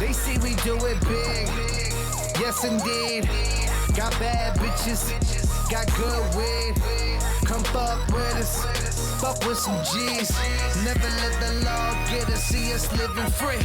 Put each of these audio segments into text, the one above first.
They say we do it big. Yes, indeed. Got bad bitches. Got good weed. Come fuck with us. Fuck with some G's. Never let the law get us. See us living free.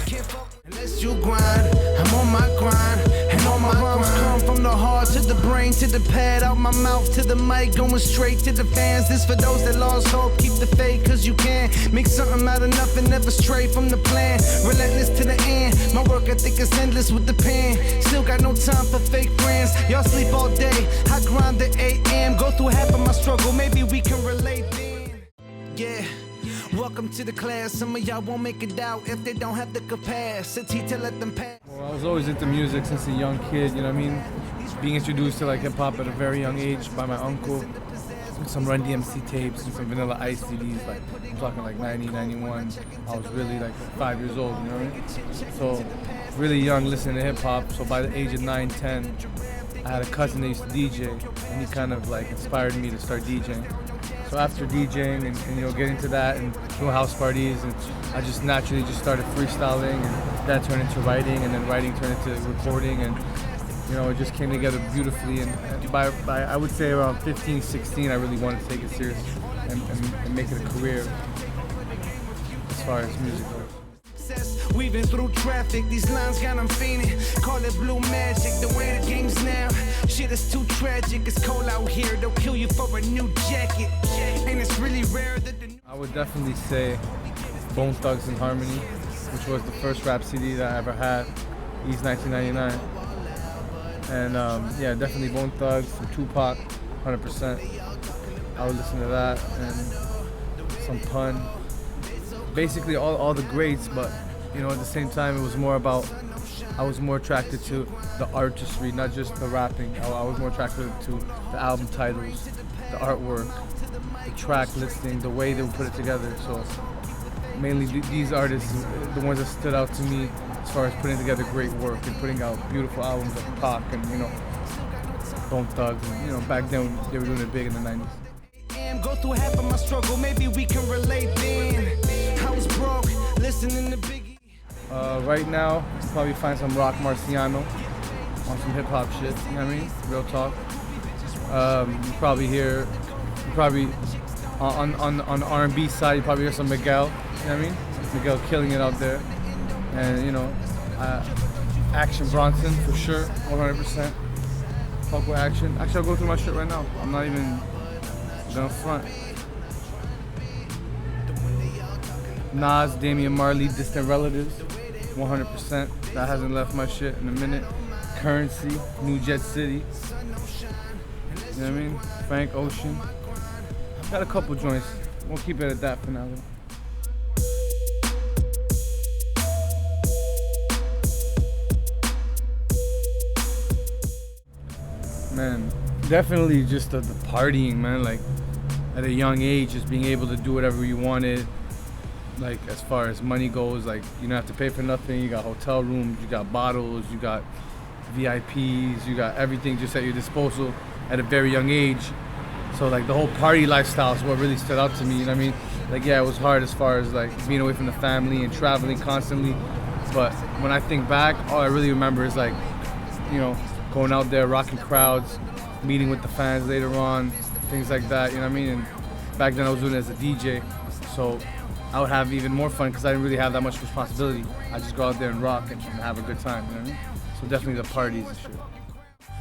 Can't fuck unless you grind. I'm on my grind. And all my rhymes come from the heart to the brain to the pad. Out my mouth to the mic. Going straight to the fans. This for those that lost hope. Keep the faith cause you can. Make something out of nothing. Never stray from the plan. Relentless to the end. My work ethic is endless with the pen. Still got no time for fake friends. Y'all sleep all day. I grind at 8 a.m. Go through half of my struggle. Maybe we can relate then. Yeah. Welcome to the class. Some of y'all won't make it out if they don't have the capacity to let them pass. Well, I was always into music since a young kid, you know what I mean? Being introduced to like hip hop at a very young age by my uncle. Some Run DMC tapes and some Vanilla Ice CDs, like I'm talking like 90, 91. I was really like 5 years old, you know what I mean? So really young listening to hip hop. So by the age of 9, 10, I had a cousin that used to DJ and he kind of like inspired me to start DJing. So after DJing and you know getting to that and doing house parties, and I just naturally just started freestyling, and that turned into writing, and then writing turned into recording, and you know it just came together beautifully. And by I would say around 15, 16, I really wanted to take it serious and make it a career as far as music goes. Weaving through traffic, these lines got them fiending. Call it blue magic, the way the game's now. Shit is too tragic, it's cold out here. They'll kill you for a new jacket. And it's really rare that the I would definitely say Bone Thugs and Harmony, which was the first rap CD that I ever had, East 1999. And yeah, definitely Bone Thugs, some Tupac, 100%. I would listen to that, and some Pun. Basically all the greats, but you know at the same time it was more about, I was more attracted to the artistry, not just the rapping. I was more attracted to the album titles, the artwork, the track listing, the way they would put it together. So mainly these artists, the ones that stood out to me as far as putting together great work and putting out beautiful albums like Pac and you know Bone Thugs, and you know back then they were doing it big in the 90s. Go through half of my struggle, maybe we can relate then. I was broke, listening to Biggie. Right now, you'll probably find some Rock Marciano on some hip hop shit, you know what I mean? Real talk. You probably hear, on the R&B side, you probably hear some Miguel, you know what I mean? Miguel killing it out there. And you know, Action Bronson for sure, 100%. Fuck with Action. Actually, I'll go through my shit right now. I'm not even gonna front. Nas, Damian Marley, Distant Relatives, 100%. That hasn't left my shit in a minute. Currency, New Jet City. You know what I mean? Frank Ocean. Got a couple joints. We'll keep it at that for now though. Man, definitely just the partying, man. Like at a young age, just being able to do whatever you wanted. Like as far as money goes, like you don't have to pay for nothing. You got hotel rooms, you got bottles, you got VIPs, you got everything just at your disposal at a very young age. So like the whole party lifestyle is what really stood out to me, you know what I mean? Like yeah, it was hard as far as like being away from the family and traveling constantly. But when I think back, all I really remember is like, you know, going out there, rocking crowds, meeting with the fans later on, things like that, you know what I mean? And back then I was doing it as a DJ, so I would have even more fun because I didn't really have that much responsibility. I just go out there and rock and have a good time, you know what I mean? So definitely the parties and shit.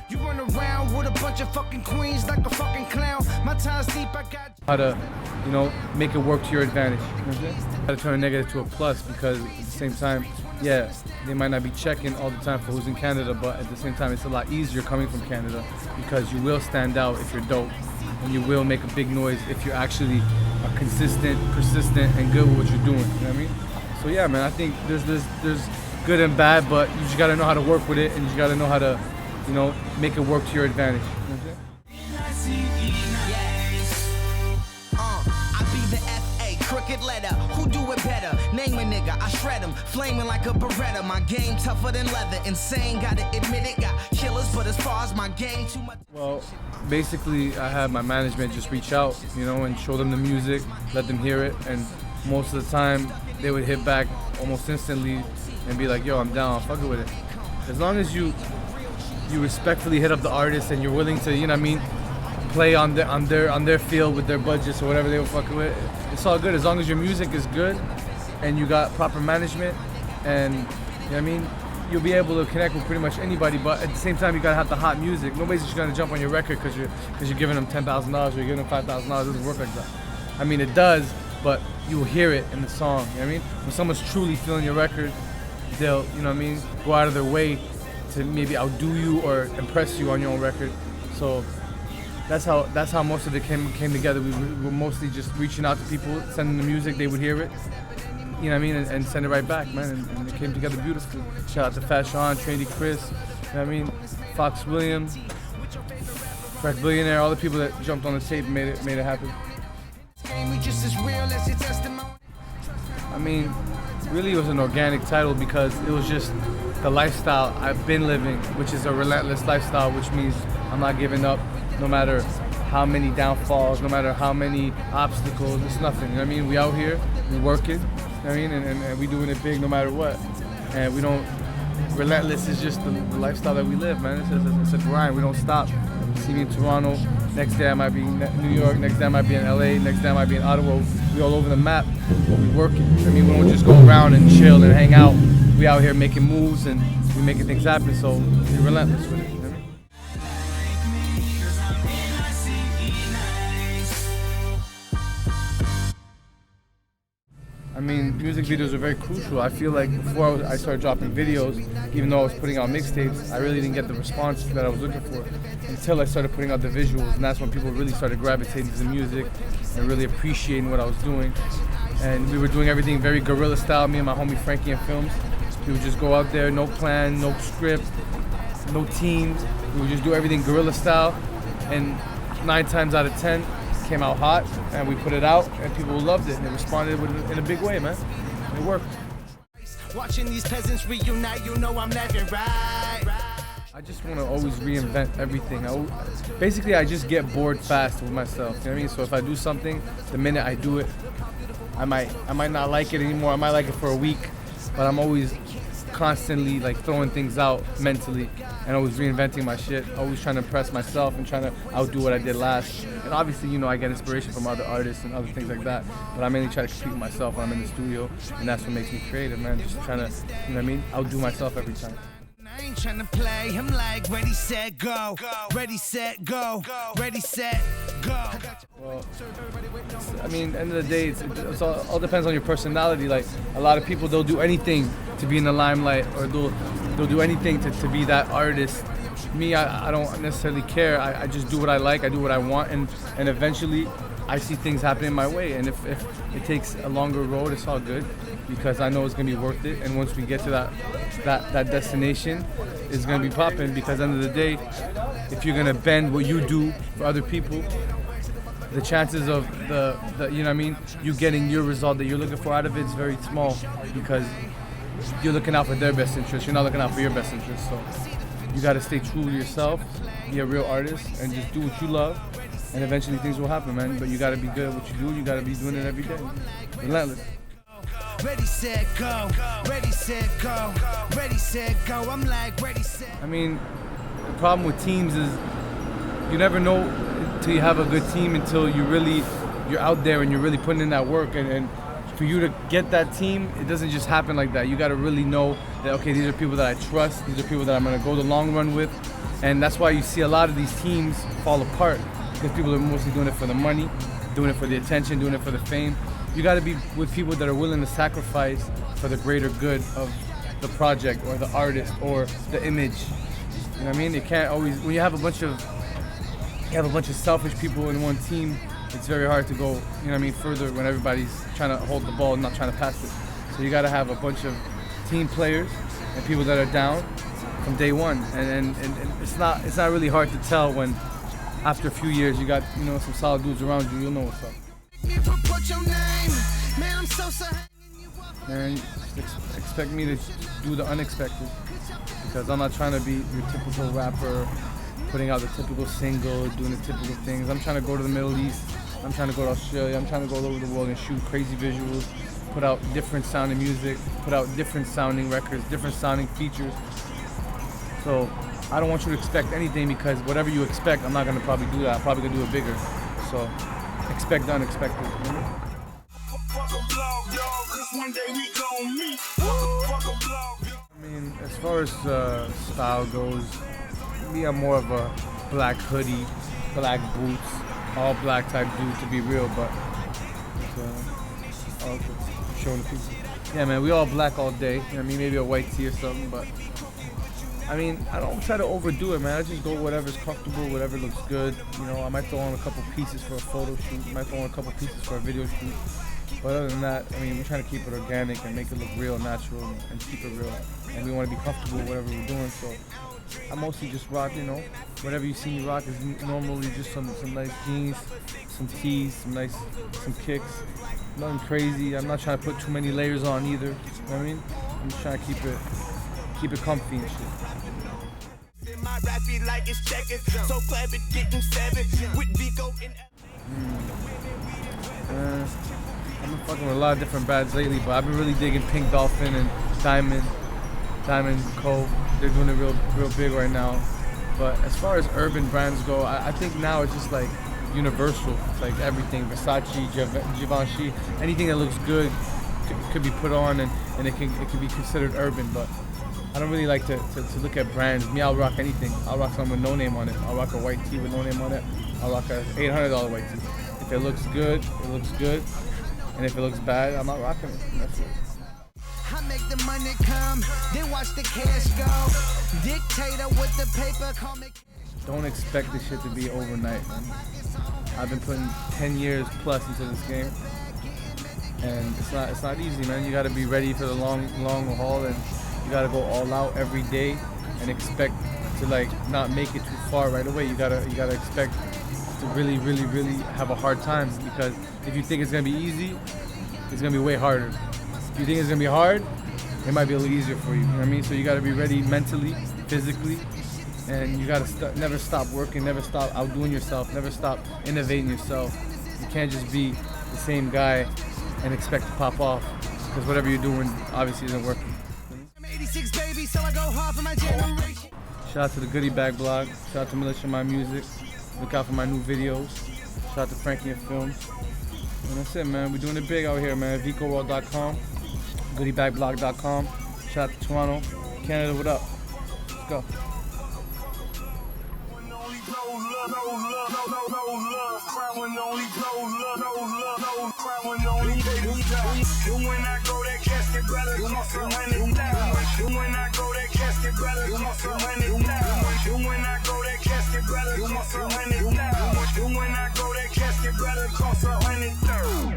You run around with a bunch of fucking queens like a fucking clown. My time's deep, I got how to, you know, make it work to your advantage. You know what I'm saying? How to turn a negative to a plus, because at the same time, yeah, they might not be checking all the time for who's in Canada, but at the same time, it's a lot easier coming from Canada because you will stand out if you're dope, and you will make a big noise if you actually are consistent, persistent, and good with what you're doing. You know what I mean? So yeah, man, I think there's good and bad, but you just gotta know how to work with it, and you just gotta know how to, you know, make it work to your advantage. You know what I'm saying? I be the F.A. crooked letter. Who do it better? Name a nigga, I shred him. Flaming like a Beretta. My game tougher than leather. Insane, gotta admit it. Got killers, but as far as my game, too much. Well, basically, I had my management just reach out, you know, and show them the music, let them hear it, and most of the time, they would hit back almost instantly and be like, yo, I'm down, fuck it with it. As long as you respectfully hit up the artist and you're willing to, you know what I mean, play on their field with their budgets or whatever they were fucking with, it's all good. As long as your music is good and you got proper management, and you know what I mean, you'll be able to connect with pretty much anybody. But at the same time, you gotta have the hot music. Nobody's just gonna jump on your record because you're giving them $10,000 or you're giving them $5,000. It doesn't work like that. I mean, it does, but you'll hear it in the song. You know what I mean? When someone's truly feeling your record, they'll, you know what I mean, go out of their way to maybe outdo you or impress you on your own record. So that's how most of it came together. We were mostly just reaching out to people, sending the music, they would hear it, you know what I mean, and send it right back, man. And it came together beautifully. Shout out to Fat Sean, Trendy Chris, you know what I mean, Fox Williams, Crack Billionaire, all the people that jumped on the tape and made it happen. I mean, really it was an organic title because it was just the lifestyle I've been living, which is a relentless lifestyle, which means I'm not giving up no matter how many downfalls, no matter how many obstacles. It's nothing, you know what I mean? We out here, we working, you know what I mean? And we doing it big no matter what. And we don't, relentless is just the lifestyle that we live, man. It's a grind, we don't stop. You see me in Toronto, next day I might be in New York, next day I might be in LA, next day I might be in Ottawa. We all over the map, but we working. I mean, we don't just go around and chill and hang out. We out here making moves and we making things happen, so we're relentless with it. You know what I mean? I mean, music videos are very crucial. I feel like before I started dropping videos, even though I was putting out mixtapes, I really didn't get the response that I was looking for until I started putting out the visuals, and that's when people really started gravitating to the music and really appreciating what I was doing. And we were doing everything very guerrilla style, me and my homie Frankie in Films. We would just go out there, no plan, no script, no teams. We would just do everything guerrilla style, and 9 times out of 10, came out hot, and we put it out, and people loved it, and they responded in a big way, man. It worked. Watching these peasants reunite, you know I'm living right. I just want to always reinvent everything. Basically, I just get bored fast with myself. You know what I mean? So if I do something, the minute I do it, I might not like it anymore. I might like it for a week, but I'm always constantly like throwing things out mentally and always reinventing my shit, always trying to impress myself and trying to outdo what I did last. And obviously, you know, I get inspiration from other artists and other things like that, but I mainly try to compete with myself when I'm in the studio, and that's what makes me creative, man. Just trying to, you know what I mean, outdo myself every time. I ain't trying to play, I'm like ready, set, go. Ready, set, go. Ready, set, go. Well, I mean, end of the day, it all depends on your personality. Like, a lot of people, they'll do anything to be in the limelight, or they'll do anything to be that artist. Me, I don't necessarily care. I just do what I like, I do what I want, and eventually I see things happening my way. And if it takes a longer road, it's all good, because I know it's gonna be worth it. And once we get to that destination, it's gonna be popping. Because at the end of the day, if you're gonna bend what you do for other people, the chances of the you know what I mean, you getting your result that you're looking for out of it is very small, because you're looking out for their best interest. You're not looking out for your best interest. So you gotta stay true to yourself, be a real artist, and just do what you love. And eventually things will happen, man. But you gotta be good at what you do. You gotta be doing it every day. Relentless. Ready, set, go. Ready, set, go. Ready, set, go. I'm like ready, set. I mean, the problem with teams is you never know until you have a good team, until you're out there and you're really putting in that work. And for you to get that team, it doesn't just happen like that. You gotta really know that, okay, these are people that I trust. These are people that I'm gonna go the long run with. And that's why you see a lot of these teams fall apart, because people are mostly doing it for the money, doing it for the attention, doing it for the fame. You got to be with people that are willing to sacrifice for the greater good of the project or the artist or the image. You know what I mean? You can't always, when you have a bunch of selfish people in one team, it's very hard to go, you know what I mean, further when everybody's trying to hold the ball and not trying to pass it. So you got to have a bunch of team players and people that are down from day one. And it's not really hard to tell when, after a few years, you got, you know, some solid dudes around you, you'll know what's up. Man, just expect me to do the unexpected, because I'm not trying to be your typical rapper, putting out the typical single, doing the typical things. I'm trying to go to the Middle East, I'm trying to go to Australia, I'm trying to go all over the world and shoot crazy visuals, put out different sounding music, put out different sounding records, different sounding features. So I don't want you to expect anything, because whatever you expect, I'm not gonna probably do that. I'm probably gonna do it bigger. So expect the unexpected. You know? I mean, as far as style goes, me, I'm more of a black hoodie, black boots, all black type dude, to be real, but okay. Showing the people. Yeah, man, we all black all day. You know what I mean? Maybe a white tee or something, but I mean, I don't try to overdo it, man. I just go whatever's comfortable, whatever looks good. You know, I might throw on a couple pieces for a photo shoot. I might throw on a couple pieces for a video shoot. But other than that, I mean, we're trying to keep it organic and make it look real, natural, and keep it real. And we want to be comfortable with whatever we're doing. So I mostly just rock, you know, whatever you see me rock is normally just some nice jeans, some tees, some kicks. Nothing crazy. I'm not trying to put too many layers on either. You know what I mean? I'm just trying to keep it comfy and shit. My rap beat like it's checkers, so clever getting 7 with Vico and I've been fucking with a lot of different brands lately, but I've been really digging Pink Dolphin and Diamond Co. They're doing it real big right now. But as far as urban brands go, I think now it's just like universal. It's like everything, Versace, Givenchy, anything that looks good could be put on, and it can be considered urban. But I don't really like to look at brands. Me, I'll rock anything. I'll rock something with no name on it. I'll rock a white tee with no name on it. I'll rock a $800 white tee. If it looks good, it looks good. And if it looks bad, I'm not rocking it. That's it. I make the money come, then watch the cash go. Dictator with the paper, call me. Don't expect this shit to be overnight, man. I've been putting 10 years plus into this game, and it's not easy, man. You gotta be ready for the long haul, and you gotta go all out every day and expect to like not make it too far right away. You gotta expect to really have a hard time, because if you think it's gonna be easy, it's gonna be way harder. If you think it's gonna be hard, it might be a little easier for you. You know what I mean? So you gotta be ready mentally, physically, and you gotta never stop working, never stop outdoing yourself, never stop innovating yourself. You can't just be the same guy and expect to pop off, because whatever you're doing obviously isn't working. I'm 86 baby, so I go hard for my generation. Shout out to the Goodie Bag blog. Shout out to Militia My Music. Look out for my new videos. Shout out to Frankie and Films. And that's it, man. We're doing it big out here, man. VicoWorld.com, GoodieBagBlog.com. Shout out to Toronto, Canada. What up? Let's go. When I go, that casket better come off $100,000. When I go, that casket better come off $100,000. When I go, that casket better come off $100,000. When I go, that casket better cost $100,000.